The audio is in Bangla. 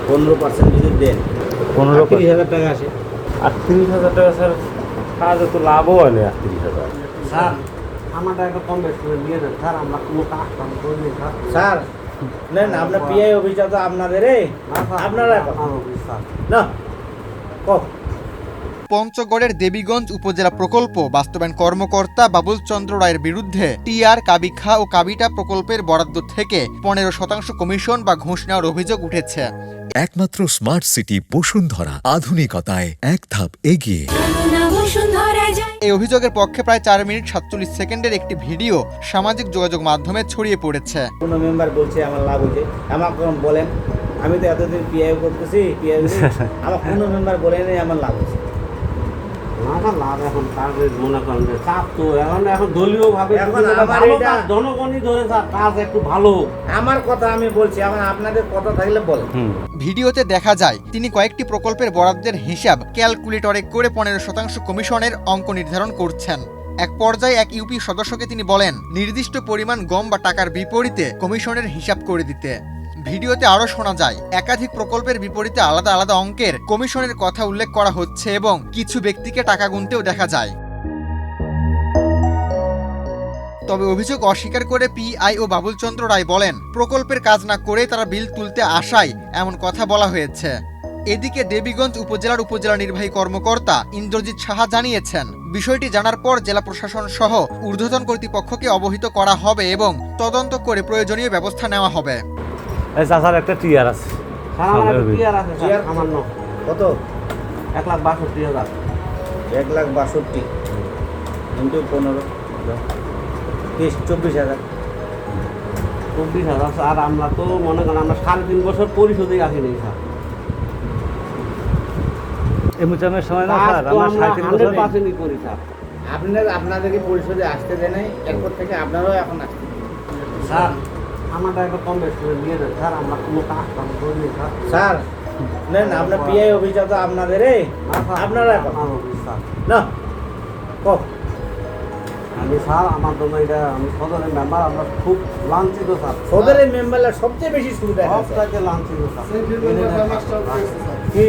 15% যদি দেন 15,000 টাকা আসে। 38,000 টাকা স্যার, কাজে তো লাভও হয় না 38,000। স্যার আমারটা একটা কম বেশ করে দিয়ে দেন স্যার, আমরা কোনো কাজ কাম করি নি স্যার। স্যার নেন, আপনার পিআই অফিসটা তো আপনাদের, আপনারা না কো। পঞ্চগড়ের দেবীগঞ্জ উপজেলা প্রকল্প বাস্তবায়ন কর্মকর্তা বাবুল চন্দ্র রায়ের বিরুদ্ধে টিআর কাবিখা ও কাবিটা প্রকল্পের বরাদ্দ থেকে 15% কমিশন বা ঘুষ নেওয়ার অভিযোগ উঠেছে। একমাত্র স্মার্ট সিটি বসুন্ধরা, আধুনিকতায় এক ধাপ এগিয়ে। এই অভিযোগের পক্ষে প্রায় 4 মিনিট 47 সেকেন্ডের একটি ভিডিও সামাজিক যোগাযোগ মাধ্যমে ছড়িয়ে পড়েছে। কোনো মেম্বার বলছে আমার লাভ হয়েছে, আমাকে বলেন, আমি তো এতদিন পিআই করতেছি, পিআই আমার কোনো মেম্বার বলে নেই আমার লাভ হয়েছে। না লাভ এখন কাজের মনে করেন যে চাপ তো এখন দলীয় ভাবে জনগণই ধরে স্যার কাজ একটু ভালো। আমার কথা আমি বলছি, আমার আপনাদের কথা থাকলে বলেন। ভিডিওতে দেখা যায় তিনি কয়েকটি প্রকল্পের বরাদ্দের হিসাব ক্যালকুলেটরে করে 15% কমিশনের অঙ্ক নির্ধারণ করছেন। এক পর্যায়ে এক ইউপি সদস্যকে তিনি বলেন নির্দিষ্ট পরিমাণ গম বা টাকার বিপরীতে কমিশনের হিসাব করে দিতে। ভিডিওতে আরও শোনা যায় একাধিক প্রকল্পের বিপরীতে আলাদা আলাদা অঙ্কের কমিশনের কথা উল্লেখ করা হচ্ছে এবং কিছু ব্যক্তিকে টাকা গুনতেও দেখা যায়। তবে অভিযোগ অস্বীকার করে পিআই ও বাবুল চন্দ্র রায় বলেন প্রকল্পের কাজ না করে তারা বিল তুলতে আসায় এমন কথা বলা হয়েছে। এদিকে দেবীগঞ্জ উপজেলার উপজেলা নির্বাহী কর্মকর্তা ইন্দ্রজিৎ সাহা জানিয়েছেন বিষয়টি জানার পর জেলা প্রশাসন সহ ঊর্ধ্বতন কর্তৃপক্ষকে অবহিত করা হবে এবং তদন্ত করে প্রয়োজনীয় ব্যবস্থা নেওয়া হবে। এই চাচার একটা টিআর আছে। স্যার আমার একটা টিআর আছে স্যার, আমার ন কত? 1,62,000। 1,62,000 ইন্টু 15 24,000। 24,000 স্যার, আমরা তো মনে করেন আমরা 3.5 বছর পরিশোধই রাখিনি স্যার। এই মুচামের সময় না স্যার, আমরা 3.5 বছর 100% করি স্যার। আপনাদেরকে পরিশোধে আসতে দেয় নাই, এরপর থেকে আপনারাও এখন আসতে দেন। স্যার আমারটা একটা কম বেশ করে দিয়ে দেন স্যার, আমরা কোনো কাজ কাম করি নি স্যার। স্যার নেন, আপনার পিআই অফিসটা তো আপনাদের, আপনারা স্যার না কো। আমি স্যার আমার জন্য এটা আমি সদরের মেম্বার, আমরা খুব লাঞ্ছিত স্যার। সদরের মেম্বাররা সবচেয়ে বেশি সুবিধা সবটাকে লাঞ্ছিত স্যার। কি